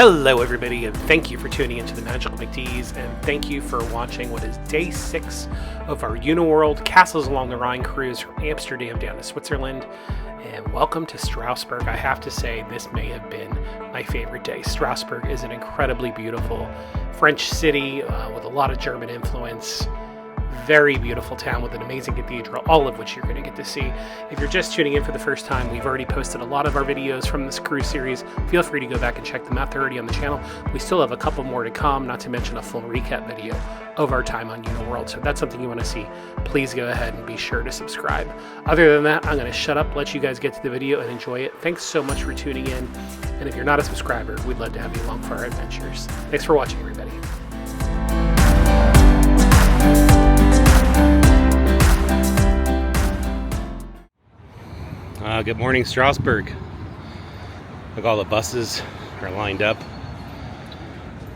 Hello everybody, and thank you for tuning into the Magical McDs, and thank you for watching what is day 6 of our Uniworld Castles Along the Rhine cruise from Amsterdam down to Switzerland. And welcome to Strasbourg. I have to say, this may have been my favorite day. Strasbourg is an incredibly beautiful French city with a lot of German influence. Very beautiful town with an amazing cathedral, all of which you're going to get to see. If you're just tuning in for the first time, we've already posted a lot of our videos from this cruise series. Feel free to go back and check them out. They're already on the channel. We still have a couple more to come, not to mention a full recap video of our time on Uniworld. So if that's something you want to see, please go ahead and be sure to subscribe. Other than that, I'm going to shut up, let you guys get to the video and enjoy it. Thanks so much for tuning in. And if you're not a subscriber, we'd love to have you along for our adventures. Thanks for watching, everybody. Good morning, Strasbourg. Look, all the buses are lined up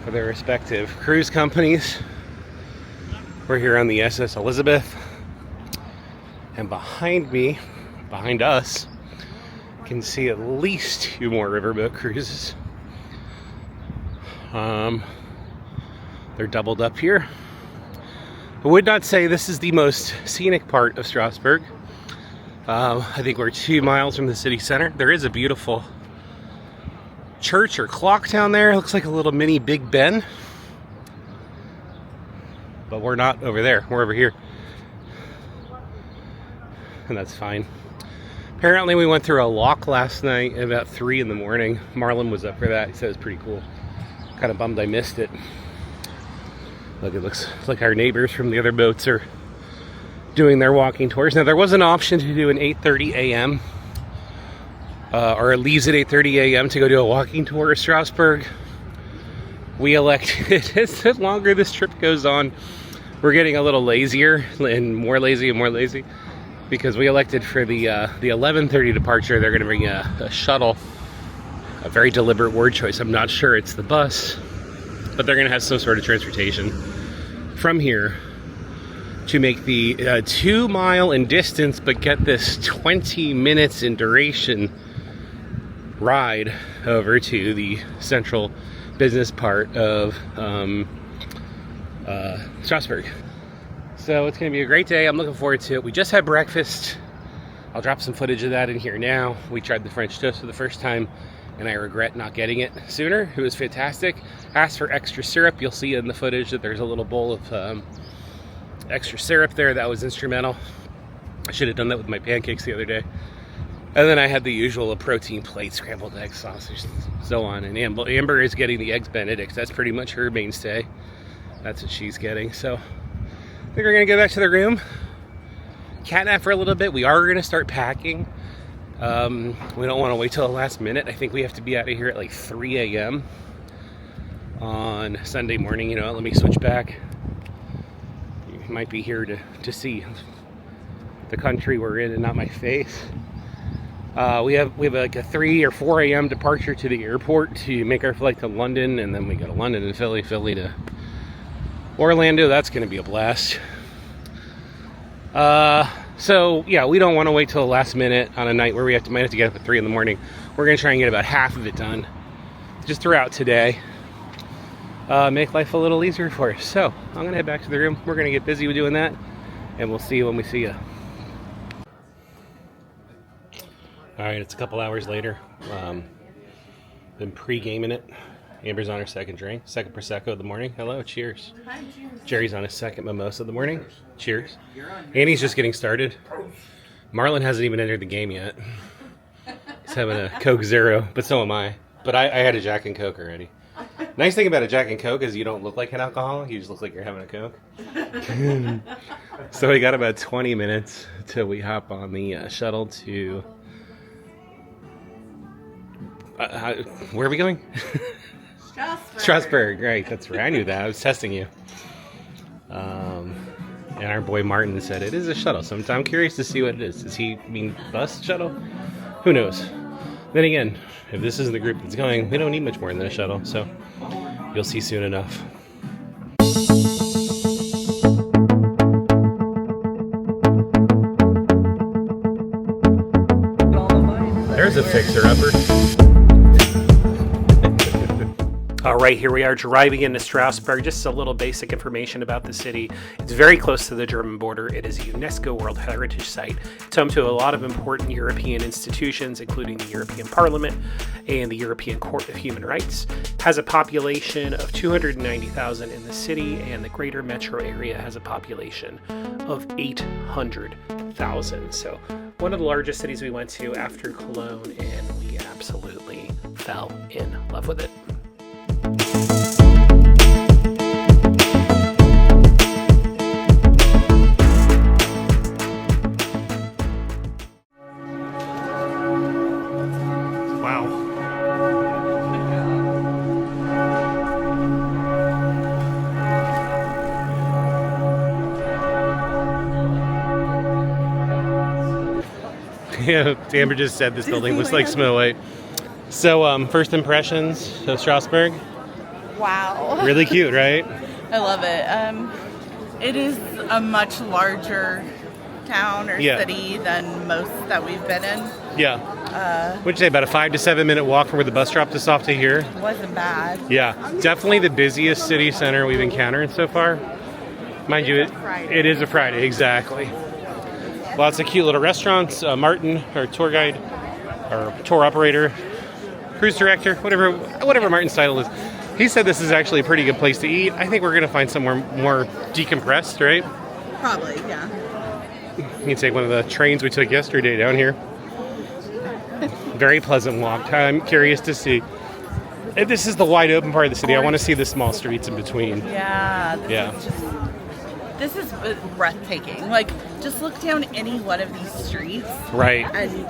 for their respective cruise companies. We're here on the SS Elizabeth, and behind me, behind us, you can see at least 2 more riverboat cruises. They're doubled up here. I would not say this is the most scenic part of Strasbourg. I think we're 2 miles from the city center. There is a beautiful church or clock down there. It looks like a little mini Big Ben. But we're not over there. We're over here. And that's fine. Apparently we went through a lock last night at about 3 in the morning. Marlon was up for that. He said it was pretty cool. Kind of bummed I missed it. Look, it looks like our neighbors from the other boats are doing their walking tours. Now, there was an option to do an 8:30 a.m. Or leaves at 8:30 a.m. to go do a walking tour of Strasbourg. We elected, as the longer this trip goes on, we're getting a little lazier and more lazy, because we elected for the 11:30 departure. They're going to bring a shuttle. A very deliberate word choice. I'm not sure it's the bus, but they're going to have some sort of transportation from here to make the 2 mile in distance, but get this 20 minutes in duration ride over to the central business part of Strasbourg. So it's going to be a great day. I'm looking forward to it. We just had breakfast. I'll drop some footage of that in here now. We tried the French toast for the first time, and I regret not getting it sooner. It was fantastic. Asked for extra syrup. You'll see in the footage that there's a little bowl of extra syrup there. That was instrumental. I should have done that with my pancakes the other day. And then I had the usual, a protein plate, scrambled egg, sausage, so on. And Amber is getting the eggs Benedict. That's pretty much her mainstay. That's what she's getting. So I think we're gonna go back to the room, catnap for a little bit. We are gonna start packing. We don't want to wait till the last minute. I think we have to be out of here at like 3 a.m. on Sunday morning. You know, let me switch back. Might be here to see the country we're in and not my face. We have like a 3 or 4 a.m. departure to the airport to make our flight to London, and then we go to London and Philly to Orlando. That's going to be a blast. So yeah, we don't want to wait till the last minute on a night where we might have to get up at 3 in the morning. We're going to try and get about half of it done just throughout today. Make life a little easier for us. So I'm going to head back to the room. We're going to get busy with doing that, and we'll see you when we see you. Alright, it's a couple hours later. Been pre-gaming it. Amber's on her second drink, second Prosecco of the morning. Hello, cheers. Hi, cheers. Jerry's on his second mimosa of the morning. Cheers. Annie's just getting started. Marlon hasn't even entered the game yet. He's having a Coke Zero, but so am I. But I had a Jack and Coke already. Nice thing about a Jack and Coke is you don't look like an alcoholic, you just look like you're having a Coke. So we got about 20 minutes till we hop on the shuttle to... where are we going? Strasbourg, right, that's right. I knew that. I was testing you. And our boy Martin said it is a shuttle, so I'm curious to see what it is. Does he mean bus shuttle? Who knows? Then again, if this is the group that's going, we don't need much more than a shuttle, so you'll see soon enough. There's a fixer-upper. All right, here we are driving into Strasbourg. Just a little basic information about the city. It's very close to the German border. It is a UNESCO World Heritage Site. It's home to a lot of important European institutions, including the European Parliament and the European Court of Human Rights. It has a population of 290,000 in the city, and the greater metro area has a population of 800,000. So one of the largest cities we went to after Cologne, and we absolutely fell in love with it. Wow. Yeah, Amber just said this building looks like Snow White. So, first impressions of Strasbourg? Wow. Really cute, right? I love it. It is a much larger town or city than most that we've been in. Yeah. What'd you say, about a 5 to 7 minute walk from where the bus dropped us off to here? It wasn't bad. Yeah, definitely the busiest city center we've encountered so far. Mind you, it is a Friday, exactly. Lots of cute little restaurants. Martin, our tour guide, or tour operator, cruise director, whatever Martin's title is, he said this is actually a pretty good place to eat. I think we're going to find somewhere more decompressed, right? Probably, yeah. You can take one of the trains we took yesterday down here. Very pleasant walk. I'm curious to see. If this is the wide open part of the city. I want to see the small streets in between. Yeah. Yeah. This is breathtaking. Like, just look down any one of these streets. Right. And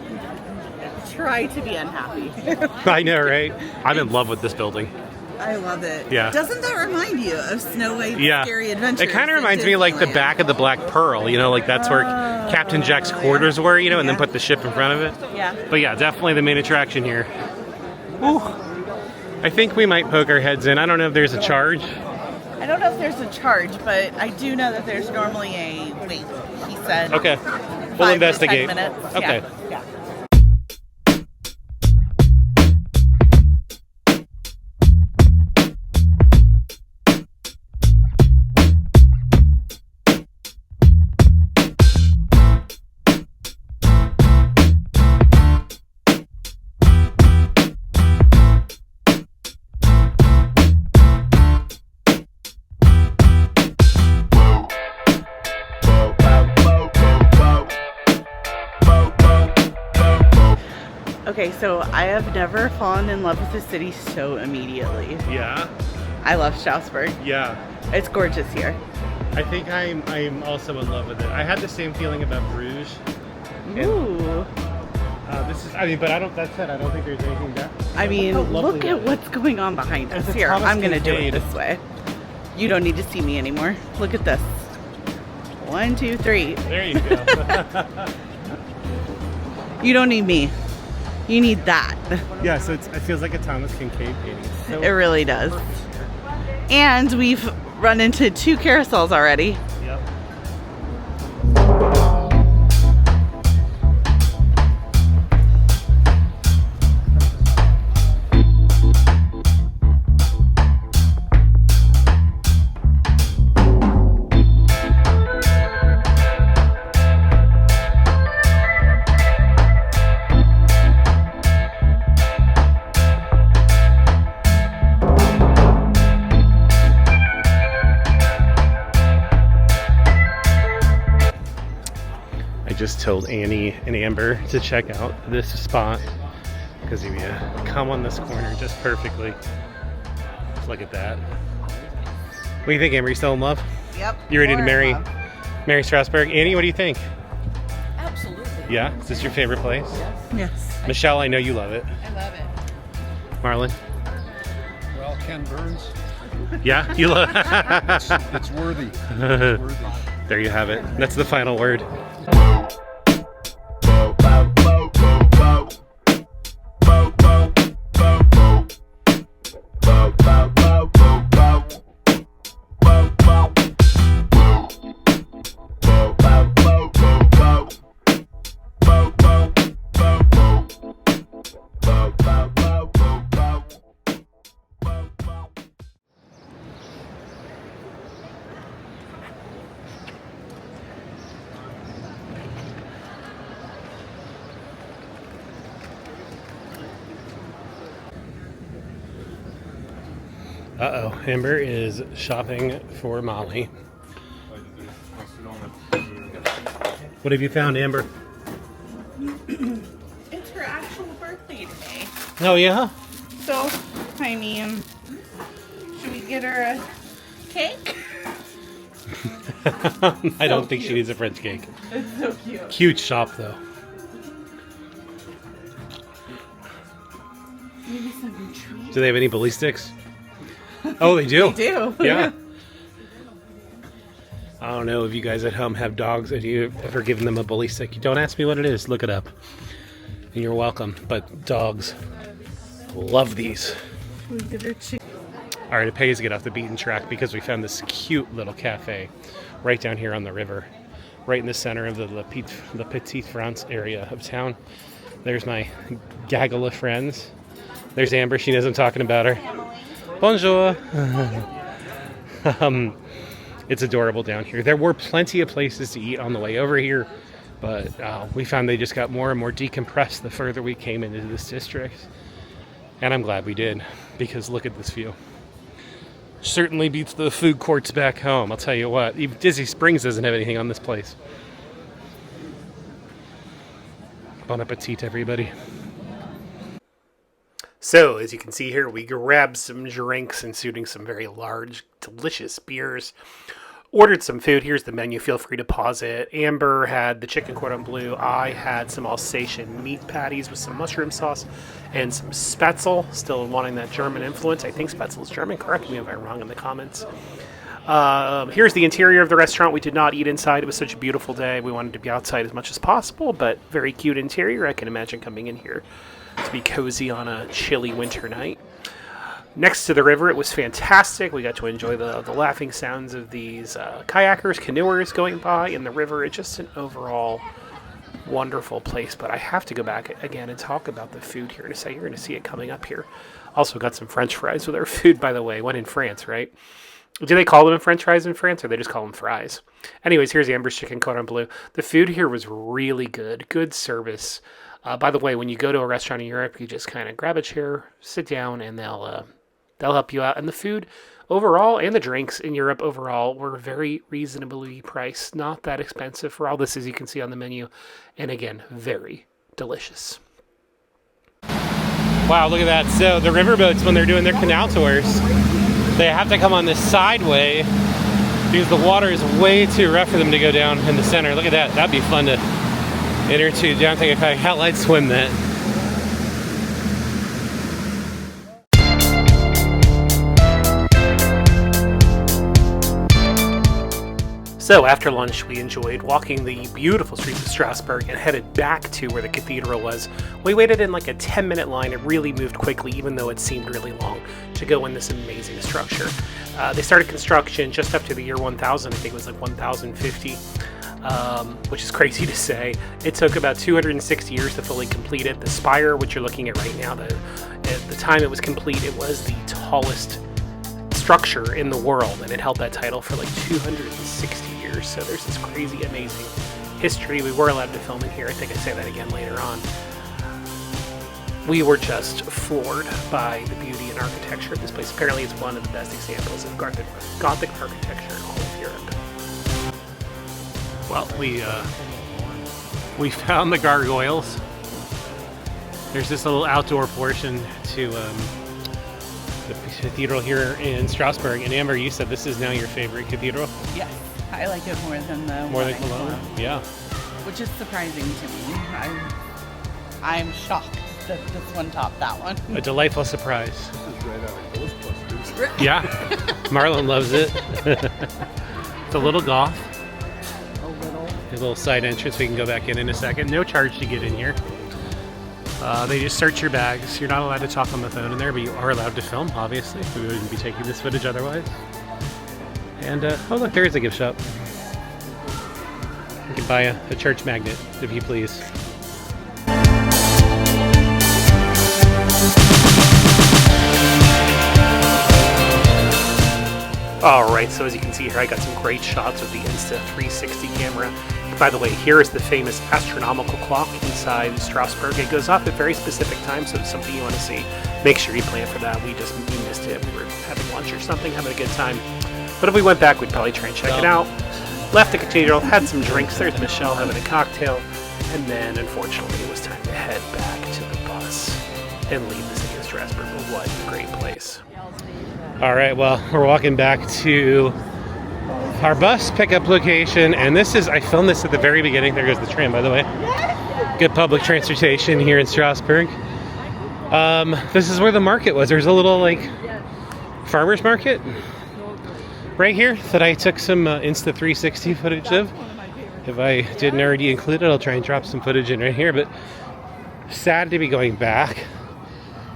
try to be unhappy. I know, right? I'm in love with this building. I love it. Yeah. Doesn't that remind you of Snow White's Scary Adventures? It kind of reminds me of like the back of the Black Pearl, you know, like that's where Captain Jack's quarters were, you know, and then put the ship in front of it. Yeah. But yeah, definitely the main attraction here. Ooh. I think we might poke our heads in. I don't know if there's a charge. I don't know if there's a charge, but I do know that there's normally a wait, he said. Okay. We'll investigate. 10 minutes. Okay. Yeah. Okay, so I have never fallen in love with the city so immediately. Yeah. I love Strasbourg. Yeah. It's gorgeous here. I think I'm also in love with it. I had the same feeling about Bruges. Ooh. But I don't. That said, I don't think there's anything that. I mean, look at what's going on behind us here. I'm gonna do it this way. You don't need to see me anymore. Look at this. 1, 2, 3. There you go. You don't need me. You need that. Yeah, so it feels like a Thomas Kincaid painting. So it really does. And we've run into 2 carousels already. Yep. Just told Annie and Amber to check out this spot because you come on this corner just perfectly. Just look at that. What do you think, Amber? You still in love? Yep. You ready to marry Strasbourg? Annie, what do you think? Absolutely. Yeah? Is this your favorite place? Yes. Michelle, I know you love it. I love it. Marlon? Well, Ken Burns. Yeah? You love It's worthy. It's worthy. There you have it. That's the final word. Uh-oh, Amber is shopping for Molly. What have you found, Amber? It's her actual birthday today. Oh, yeah? So, I mean, should we get her a cake? I don't think she needs a French cake. It's so cute. Cute shop, though. Maybe some treats. Do they have any bully sticks? Oh, they do? They do. Yeah. I don't know if you guys at home have dogs and you've ever given them a bully stick. Don't ask me what it is. Look it up. And you're welcome. But dogs love these. We get her chicken. All right, it pays to get off the beaten track because we found this cute little cafe right down here on the river, right in the center of the Petite France area of town. There's my gaggle of friends. There's Amber. She knows I'm talking about her. Bonjour. It's adorable down here. There were plenty of places to eat on the way over here, but we found they just got more and more decompressed the further we came into this district. And I'm glad we did, because look at this view. Certainly beats the food courts back home, I'll tell you what. Even Disney Springs doesn't have anything on this place. Bon appetit, everybody. So, as you can see here, we grabbed some drinks, including some very large, delicious beers. Ordered some food. Here's the menu. Feel free to pause it. Amber had the chicken cordon bleu. I had some Alsatian meat patties with some mushroom sauce and some Spätzle. Still wanting that German influence. I think Spätzle is German. Correct me if I'm wrong in the comments. Here's the interior of the restaurant. We did not eat inside. It was such a beautiful day. We wanted to be outside as much as possible, but very cute interior. I can imagine coming in here to be cozy on a chilly winter night. Next to the river, it was fantastic. We got to enjoy the laughing sounds of these kayakers, canoers going by in the river. It's just an overall wonderful place, but I have to go back again and talk about the food here in a second. You're going to see it coming up here. Also got some French fries with our food, by the way. When in France, right? Do they call them French fries in France, or they just call them fries? Anyways, here's Amber's chicken cordon bleu. The food here was really good. Good service. By the way, when you go to a restaurant in Europe, you just kind of grab a chair, sit down, and they'll help you out. And the food overall and the drinks in Europe overall were very reasonably priced. Not that expensive for all this, as you can see on the menu. And again, very delicious. Wow, look at that. So the riverboats, when they're doing their canal tours, they have to come on this side way because the water is way too rough for them to go down in the center. Look at that. That'd be fun to enter to. I don't think if I hell, I'd swim that. So after lunch, we enjoyed walking the beautiful streets of Strasbourg and headed back to where the cathedral was. We waited in like a 10-minute line. It really moved quickly, even though it seemed really long, to go in this amazing structure. They started construction just up to the year 1000. I think it was like 1050, which is crazy to say. It took about 260 years to fully complete it. The spire, which you're looking at right now, at the time it was complete, it was the tallest structure in the world, and it held that title for like 260 years. So there's this crazy, amazing history. We were allowed to film in here. I think I say that again later on. We were just floored by the beauty and architecture of this place. Apparently, it's one of the best examples of Gothic architecture in all of Europe. Well, we found the gargoyles. There's this little outdoor portion to the cathedral here in Strasbourg. And Amber, you said this is now your favorite cathedral? Yes, I like it more than the more than Cologne? Yeah. Which is surprising to me. I'm shocked that this one topped that one. A delightful surprise. This is right out of Ghostbusters. Yeah, Marlon loves it. It's a little goth. A little side entrance. We can go back in a second. No charge to get in here. They just search your bags. You're not allowed to talk on the phone in there, but you are allowed to film, obviously. We wouldn't be taking this footage otherwise. And, oh look, there is a gift shop. You can buy a church magnet, if you please. Alright, so as you can see here, I got some great shots of the Insta360 camera. By the way, here is the famous astronomical clock inside Strasbourg. It goes off at very specific times, so it's something you want to see. make sure you plan for that. We missed it. We were having lunch or something, having a good time. But if we went back, we'd probably try and check it out. Left the cathedral, had some drinks. There's Michelle having a cocktail. And then, unfortunately, it was time to head back to the bus and leave the city of Strasbourg. But what a great place. All right, well, we're walking back to our bus pickup location. And this is, I filmed this at the very beginning. There goes the tram, by the way. Good public transportation here in Strasbourg. This is where the market was. There's a little, like, farmer's market right here that I took some Insta360 footage of. If I didn't already include it, I'll try and drop some footage in right here, but sad to be going back.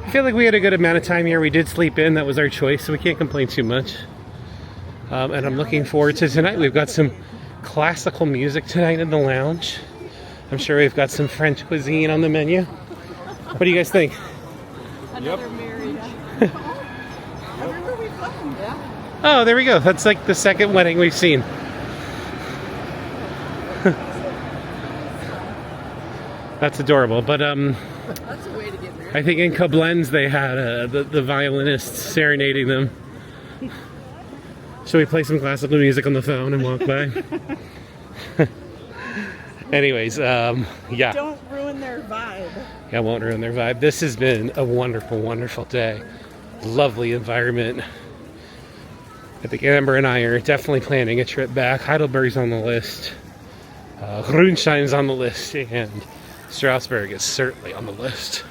I feel like we had a good amount of time here. We did sleep in, that was our choice, so we can't complain too much. And I'm looking forward to tonight. We've got some classical music tonight in the lounge. I'm sure we've got some French cuisine on the menu. What do you guys think? Another marriage. Everywhere we've gone, yeah. Oh, there we go. That's like the second wedding we've seen. That's adorable, but that's a way to get married. I think in Koblenz they had the violinist serenading them. Should we play some classical music on the phone and walk by? Anyways, yeah. Don't ruin their vibe. Yeah, won't ruin their vibe. This has been a wonderful, wonderful day. Lovely environment. I think Amber and I are definitely planning a trip back. Heidelberg's on the list. Grünstein's on the list, and Strasbourg is certainly on the list.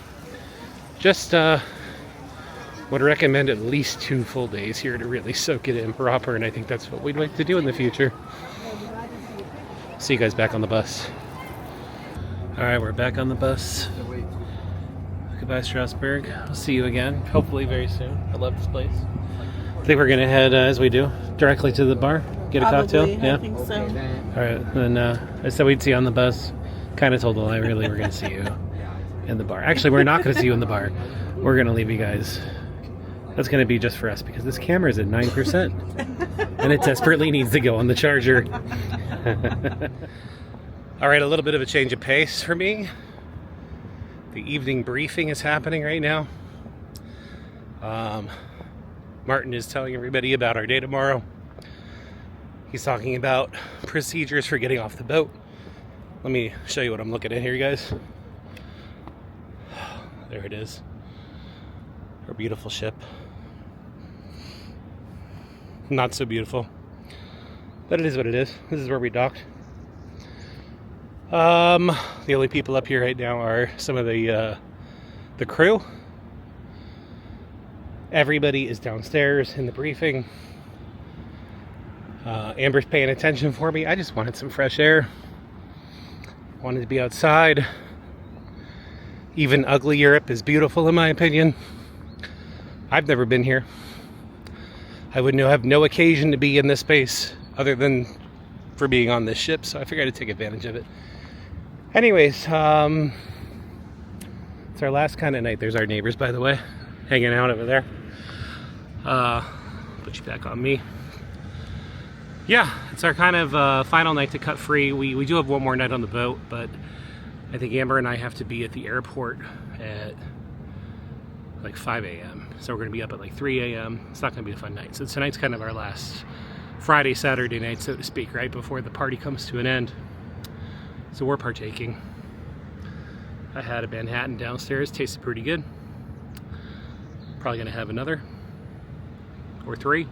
Just would recommend at least 2 full days here to really soak it in proper, and I think that's what we'd like to do in the future. See you guys back on the bus. Alright, we're back on the bus. Goodbye, Strasbourg. I'll see you again, hopefully very soon. I love this place. I think we're gonna head, as we do, directly to the bar. Get a cocktail? Yeah? I think so. Alright, then I said we'd see you on the bus. Kind of told a lie, really. We're going to see you in the bar. Actually, we're not going to see you in the bar. We're going to leave you guys. That's going to be just for us because this camera is at 9%. And it desperately needs to go on the charger. Alright, a little bit of a change of pace for me. The evening briefing is happening right now. Martin is telling everybody about our day tomorrow. He's talking about procedures for getting off the boat. Let me show you what I'm looking at here, guys. There it is. Our beautiful ship. Not so beautiful, but it is what it is. This is where we docked. The only people up here right now are some of the crew. Everybody is downstairs in the briefing. Amber's paying attention for me. I just wanted some fresh air. Wanted to be outside. Even ugly Europe is beautiful in my opinion. I've never been here. I would have no occasion to be in this space other than for being on this ship, so I figured I'd take advantage of it. Anyways, it's our last kind of night. There's our neighbors, by the way, hanging out over there. Put you back on me. Yeah, it's our kind of final night to cut free. We do have one more night on the boat, but I think Amber and I have to be at the airport at like 5 a.m. So we're going to be up at like 3 a.m. It's not going to be a fun night. So tonight's kind of our last Friday, Saturday night, so to speak, right before the party comes to an end. So we're partaking. I had a Manhattan downstairs, tasted pretty good. Probably going to have another or 3.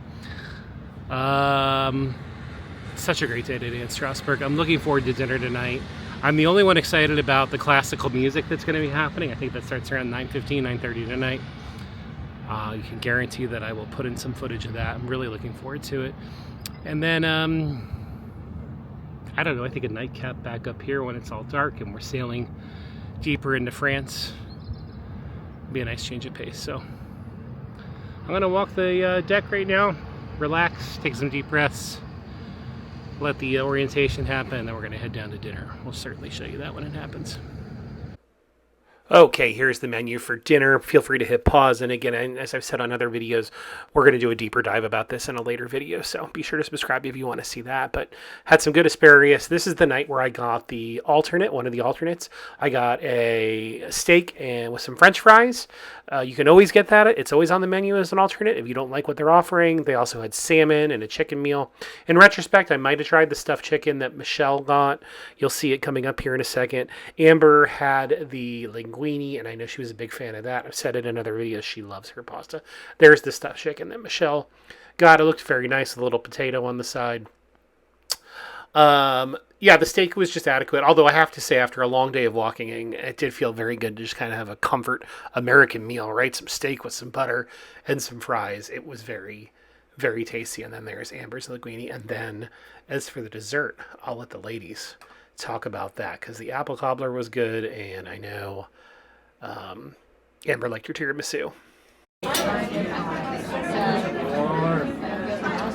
Such a great day today in Strasbourg. I'm looking forward to dinner tonight. I'm the only one excited about the classical music that's going to be happening. I think that starts around 9:15, 9:30 tonight. You can guarantee that I will put in some footage of that. I'm really looking forward to it. And then, I don't know, I think a nightcap back up here when it's all dark and we're sailing deeper into France. It'll be a nice change of pace. So I'm going to walk the deck right now, relax, take some deep breaths, let the orientation happen, and then we're going to head down to dinner. We'll certainly show you that when it happens. Okay, here's the menu for dinner. Feel free to hit pause. And again, as I've said on other videos, we're going to do a deeper dive about this in a later video. So be sure to subscribe if you want to see that. But had some good asparagus. This is the night where I got the alternate, one of the alternates. I got a steak and with some French fries. You can always get that. It's always on the menu as an alternate if you don't like what they're offering. They also had salmon and a chicken meal. In retrospect, I might have tried the stuffed chicken that Michelle got. You'll see it coming up here in a second. Amber had the linguine, and I know she was a big fan of that. I've said it in other videos. She loves her pasta. There's the stuffed chicken that Michelle got. It looked very nice with a little potato on the side. Yeah, the steak was just adequate. Although I have to say, after a long day of walking, it did feel very good to just kind of have a comfort American meal, right? Some steak with some butter and some fries. It was very, very tasty. And then there's Amber's linguine. And then as for the dessert, I'll let the ladies talk about that because the apple cobbler was good. And I know Amber liked your tiramisu.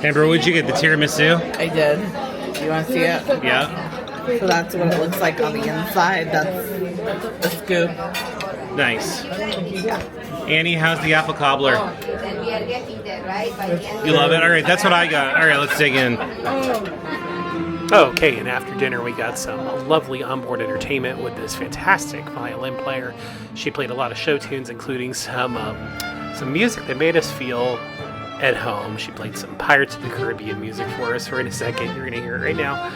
Amber, what'd you get? The tiramisu? I did. You want to see it? Yeah. So that's what it looks like on the inside. That's the scoop. Nice. Annie, how's the apple cobbler? You love it? All right, that's what I got. All right, let's dig in. Okay, and after dinner we got some lovely onboard entertainment with this fantastic violin player. She played a lot of show tunes, including some music that made us feel at home. She played some Pirates of the Caribbean music for us in a second. You're going to hear it right now.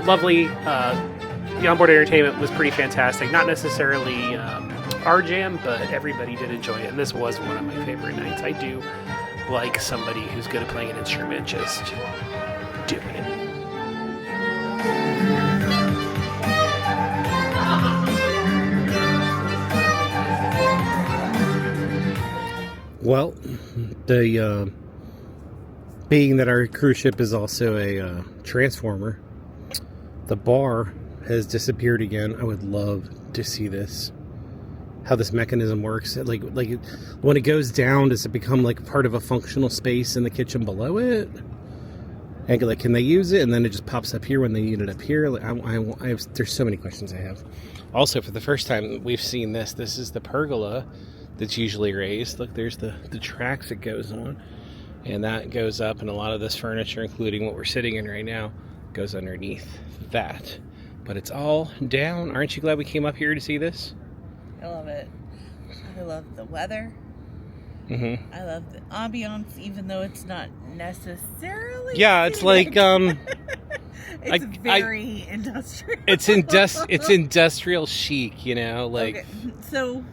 Lovely. The onboard entertainment was pretty fantastic. Not necessarily our jam, but everybody did enjoy it. And this was one of my favorite nights. I do like somebody who's good at playing an instrument just doing it. Well, being that our cruise ship is also a transformer, the bar has disappeared again. I would love to see this, how this mechanism works. Like when it goes down, does it become like part of a functional space in the kitchen below it? And like, can they use it? And then it just pops up here when they need it up here. Like, I have, there's so many questions I have. Also, for the first time we've seen this. This is the pergola that's usually raised. Look, there's the tracks it goes on, and that goes up, and a lot of this furniture, including what we're sitting in right now, goes underneath that. But it's all down. Aren't you glad we came up here to see this? I love it. I love the weather. Mm-hmm. I love the ambiance, even though it's not necessarily. Yeah, it's like it's very industrial. It's industrial chic, you know. Like, okay. So,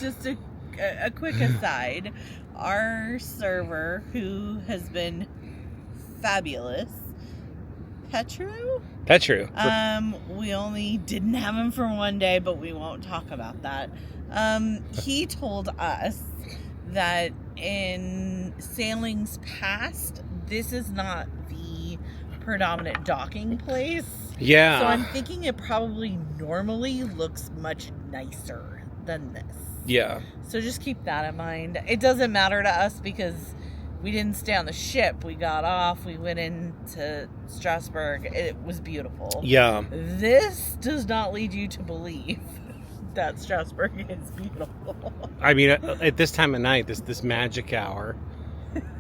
just a quick aside, our server, who has been fabulous, Petru. We only didn't have him for one day, but we won't talk about that. He told us that in sailings past, this is not the predominant docking place. Yeah. So I'm thinking it probably normally looks much nicer than this. Yeah. So just keep that in mind. It doesn't matter to us because we didn't stay on the ship. We got off. We went into Strasbourg. It was beautiful. Yeah. This does not lead you to believe that Strasbourg is beautiful. I mean, at this time of night, this magic hour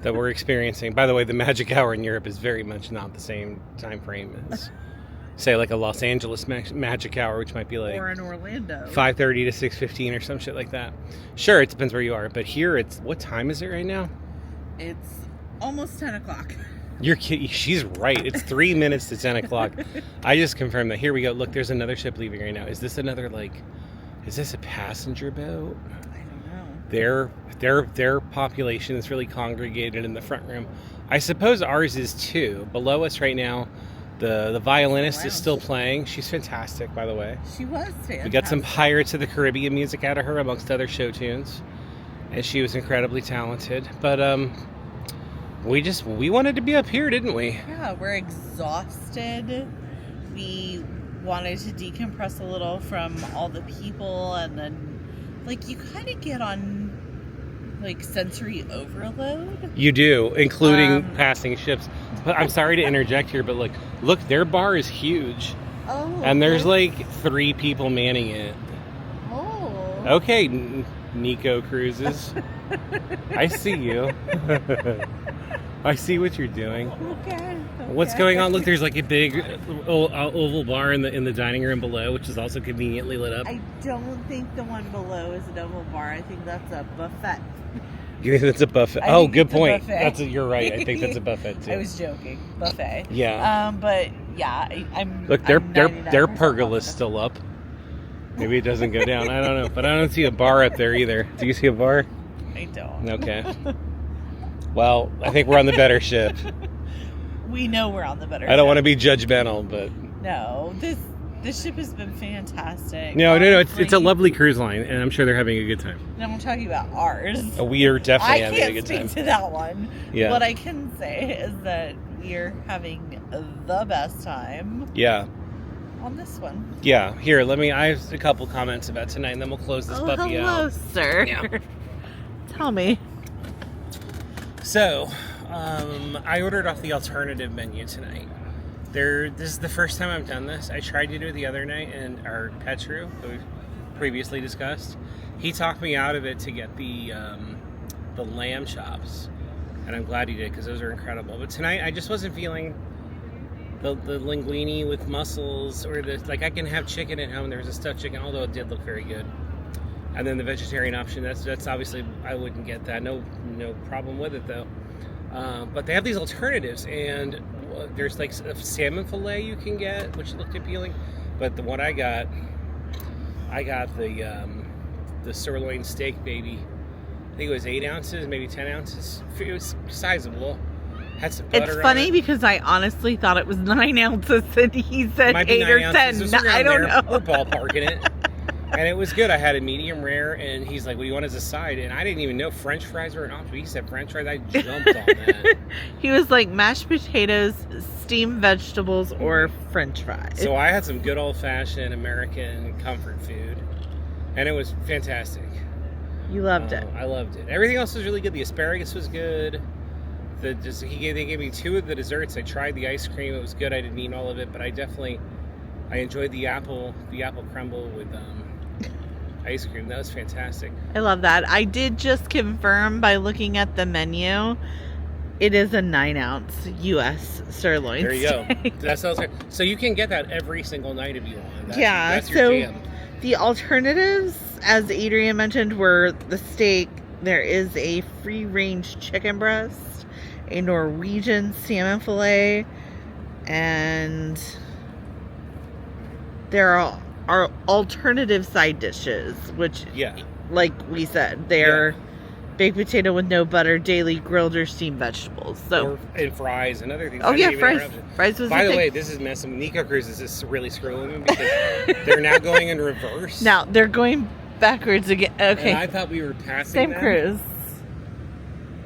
that we're experiencing. By the way, the magic hour in Europe is very much not the same time frame as, say, like a Los Angeles magic hour, which might be like, or in Orlando, 5:30 to 6:15 or some shit like that. Sure, it depends where you are, but here it's, what time is it right now? It's almost 10 o'clock. You're kidding. She's right. It's 3 minutes to 10 o'clock. I just confirmed that. Here we go. Look, there's another ship leaving right now. Is this another, like, is this a passenger boat? I don't know. Their population is really congregated in the front room. I suppose ours is too. Below us right now, the violinist is still playing. She's fantastic, by the way. She was fantastic. We got some Pirates of the Caribbean music out of her, amongst other show tunes. And she was incredibly talented. But we wanted to be up here, didn't we? Yeah, we're exhausted. We wanted to decompress a little from all the people, and then, like, you kind of get on, like, sensory overload. You do, including passing ships. But I'm sorry to interject here, but look, their bar is huge. Oh. And there's like 3 people manning it. Oh. Okay, Nico Cruises. I see you. I see what you're doing. Okay. What's going on? Look, there's like a big oval bar in the dining room below, which is also conveniently lit up. I don't think the one below is an oval bar. I think that's a buffet. You think that's a buffet? I Oh, think good it's a point. buffet. You're right. I think that's a buffet too. I was joking. Buffet. Yeah. But yeah, I'm. Look, I'm their 99% pergola's positive. still up. Maybe it doesn't go down. I don't know, but I don't see a bar up there either. Do you see a bar? I don't. Okay. Well, I think we're on the better ship. We know we're on the better. I don't ship. want to be judgmental, but No, this ship has been fantastic. no. It's a Honestly. lovely cruise line, and I'm sure they're having a good time. And I'm talking about ours. We are definitely I having a can't good speak time. to that one. Yeah. What I can say is that we're having the best time Yeah. on this one. Yeah. Here, I have a couple comments about tonight, and then we'll close this puppy hello, out. sir. Yeah. Tell me. So, I ordered off the alternative menu tonight. This is the first time I've done this. I tried to do it the other night, and our Petru, who we previously discussed, he talked me out of it to get the lamb chops, and I'm glad he did because those are incredible. But tonight, I just wasn't feeling the linguine with mussels, or I can have chicken at home. There was a stuffed chicken, although it did look very good. And then the vegetarian option, that's obviously, I wouldn't get that. No problem with it, though. But they have these alternatives, and there's like a salmon fillet you can get, which looked appealing. But the one I got the sirloin steak, baby. I think it was 8 ounces, maybe 10 ounces. It was sizable. Had some butter It's on funny it. because I honestly thought it was 9 ounces, and he said Might be 8 or 9 10. ounces. It was around I don't there. know. We're ballparking it. And it was good. I had a medium rare, and he's like, what do you want as a side? And I didn't even know French fries were an option. He said French fries. I jumped on that. He was like mashed potatoes, steamed vegetables, or French fries. So I had some good old-fashioned American comfort food, and it was fantastic. You loved it. I loved it. Everything else was really good. The asparagus was good. They gave me 2 of the desserts. I tried the ice cream. It was good. I didn't eat all of it, but I enjoyed the apple crumble with ice cream. That was fantastic. I love that. I did just confirm by looking at the menu. It is a 9-ounce U.S. sirloin There you steak. go. That sounds good. So you can get that every single night if you want. That's so your jam. the alternatives, as Adrian mentioned, were the steak. There is a free-range chicken breast, a Norwegian salmon fillet, and there are alternative side dishes, which, like we said, they're baked potato with no butter, daily grilled or steamed vegetables. So and fries and other things. Oh yeah, fries. Fries was By the thing. way, this is messing. Nico Cruises is really screwing me because they're now going in reverse. Now they're going backwards again. Okay, And I thought we were passing same them. cruise,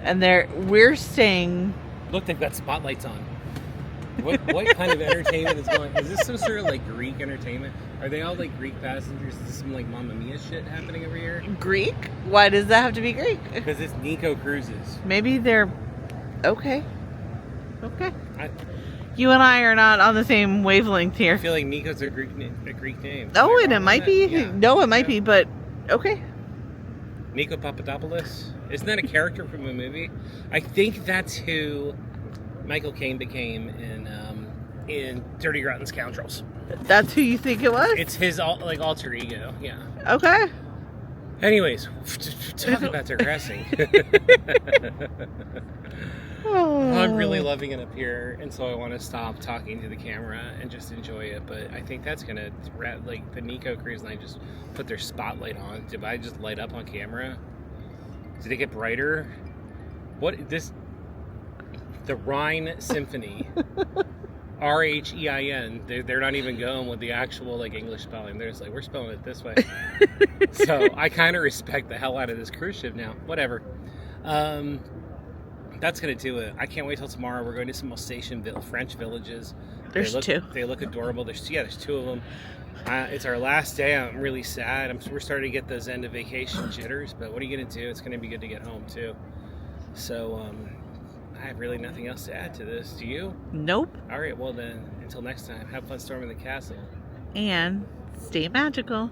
and we're staying. Look, they've got spotlights on. What kind of entertainment is going on? Is this some sort of like Greek entertainment? Are they all like Greek passengers? Is this some like Mamma Mia shit happening over here? Greek? Why does that have to be Greek? Because it's Nico Cruises. Maybe they're okay. Okay. You and I are not on the same wavelength here. I feel like Nico's a Greek name. Oh, and it might be. Yeah. No, it might be, but okay. Nico Papadopoulos? Isn't that a character from a movie? I think that's who Michael Caine became in Dirty Rotten Scoundrels. That's who you think it was? It's his alter ego. Yeah. Okay. Anyways, talk about digressing. I'm really loving it up here, and so I want to stop talking to the camera and just enjoy it. But I think that's gonna like the Nico Cruise Line just put their spotlight on. Did I just light up on camera? Did it get brighter? What this? The Rhine Symphony. Rhein. They're not even going with the actual like English spelling. They're just like, we're spelling it this way. So I kind of respect the hell out of this cruise ship now. Whatever. That's gonna do it. I can't wait till tomorrow. We're going to some Alsatian French villages. There's 2. They look adorable. There's 2 of them. It's our last day. I'm really sad. We're starting to get those end of vacation jitters. But what are you gonna do? It's gonna be good to get home too. So I have really nothing else to add to this. Do you? Nope. All right. Well then, until next time. Have fun storming the castle. And stay magical.